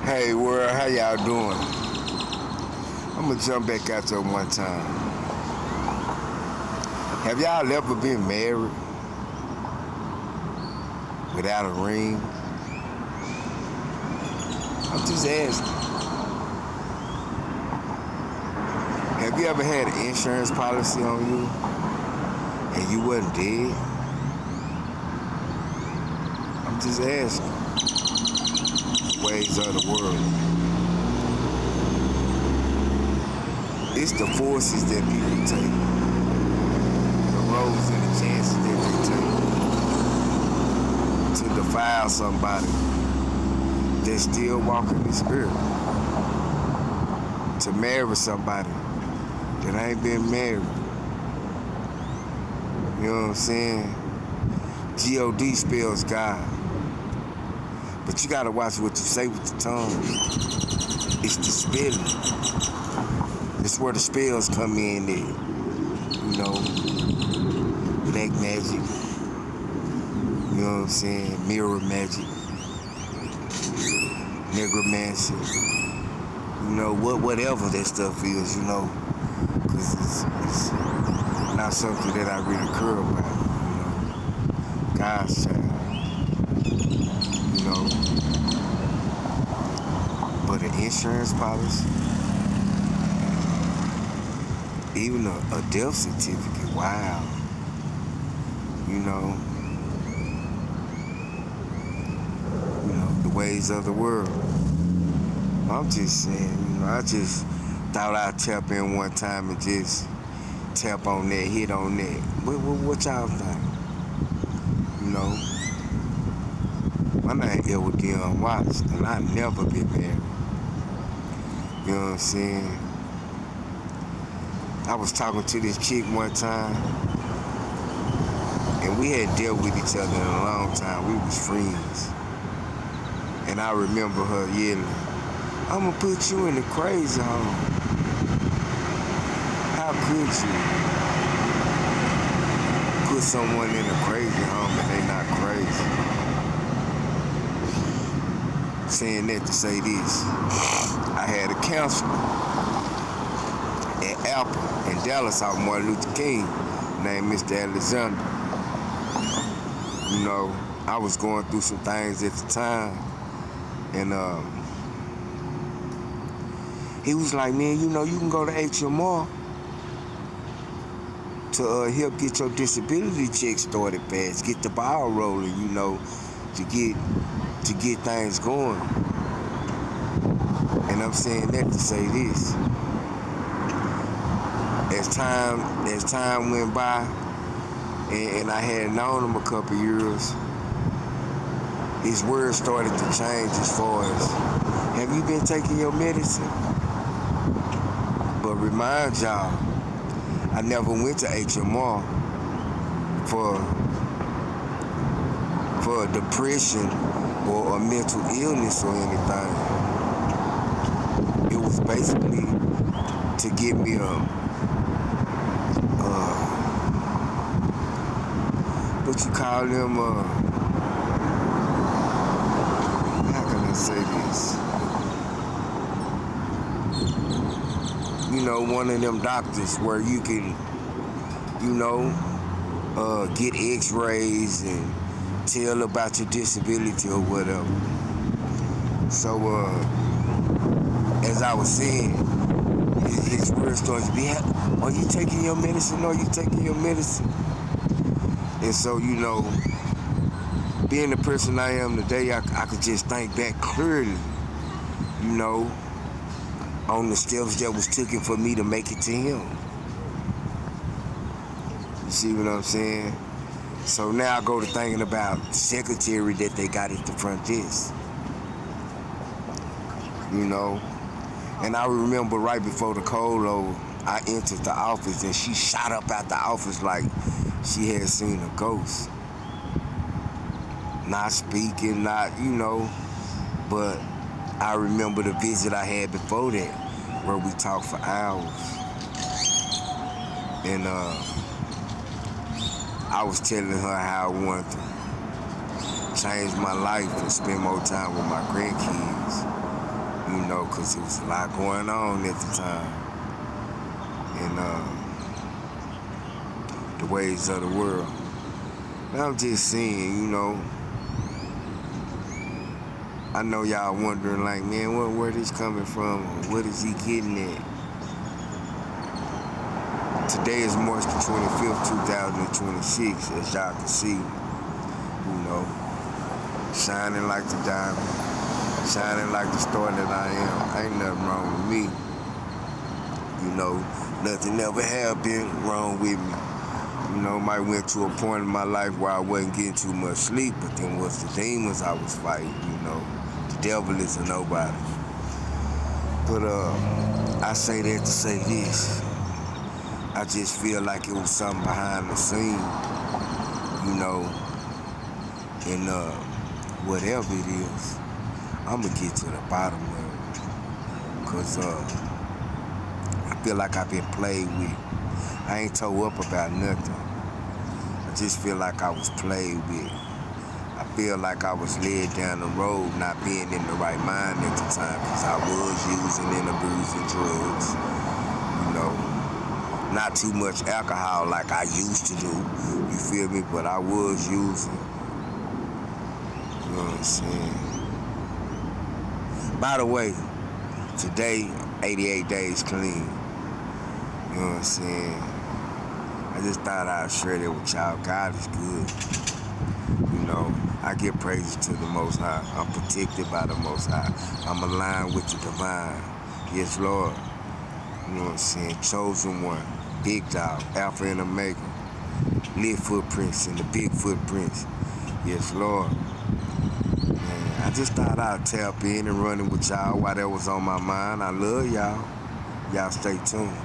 Hey world, how y'all doing? I'm gonna jump back out there one time. Have y'all ever been married without a ring? I'm just asking. Have you ever had an insurance policy on you and you wasn't dead? I'm just asking. Ways of the world. It's the forces that people take, the roads and the chances that they take to defile somebody that's still walking this earth, to marry somebody that ain't been married. You know what I'm saying? God spells God. But you gotta watch what you say with the tongue. It's the spelling. It's where the spells come in there. You know, black magic. You know what I'm saying? Mirror magic. Necromancy. You know, whatever that stuff is, you know. Because it's not something that I really care about. You know, God's child. You know, but an insurance policy, even a death certificate, wow. You know, the ways of the world. I'm just saying, I just thought I'd tap in one time and just tap on that, hit on that. What y'all think? You know, my name Edward Dion Watts, and I never been married. You know what I'm saying? I was talking to this chick one time, and we had dealt with each other in a long time. We was friends. And I remember her yelling, "I'm gonna put you in the crazy home." How could you put someone in a crazy home and they not crazy? Saying that to say this, I had a counselor at Apple in Dallas off Martin Luther King named Mr. Alexander. You know, I was going through some things at the time, and he was like, "Man, you know, you can go to HMR to help get your disability check started fast, get the ball rolling, you know, to get things going." And I'm saying that to say this: as time went by, and I had known him a couple years, his words started to change as far as, "Have you been taking your medicine?" But remind y'all, I never went to HMR for depression or a mental illness or anything. It was basically to get me what you call them, how can I say this? You know, one of them doctors where you can, you know, get x-rays and tell about your disability or whatever. So, as I was saying, his words started to be, "Are you taking your medicine? Are you taking your medicine?" And so, you know, being the person I am today, I could just think back clearly, you know, on the steps that was taken for me to make it to him. You see what I'm saying? So now I go to thinking about the secretary that they got at the front desk. You know? And I remember right before the colo, I entered the office and she shot up out the office like she had seen a ghost. Not speaking, not, you know, but I remember the visit I had before that where we talked for hours. And I was telling her how I wanted to change my life and spend more time with my grandkids. you know, because it was a lot going on at the time. And the ways of the world. Now I'm just saying, you know, I know y'all wondering like, man, where this coming from? Or what is he getting at? Today is March the 25th, 2026, as y'all can see, you know, shining like the diamond, shining like the star that I am. Ain't nothing wrong with me. You know, nothing ever happened wrong with me. You know, might went to a point in my life where I wasn't getting too much sleep, but then was the demons I was fighting, you know. The devil is a nobody. But I say that to say this. I just feel like it was something behind the scene, you know, and whatever it is, I'ma get to the bottom of it. Cause I feel like I've been played with. I ain't toe up about nothing. I just feel like I was played with. I feel like I was led down the road not being in the right mind at the time, cause I was using and abusing drugs, you know. Not too much alcohol like I used to do, you feel me? But I was using, you know what I'm saying? By the way, today, 88 days clean, you know what I'm saying? I just thought I'd share that with y'all. God is good, you know. I give praises to the Most High. I'm protected by the Most High. I'm aligned with the divine. Yes, Lord. You know what I'm saying? Chosen one. Big dog, Alpha and Omega, little footprints and the big footprints. Yes, Lord. Man, I just thought I'd tap in and run it with y'all while that was on my mind. I love y'all. Y'all stay tuned.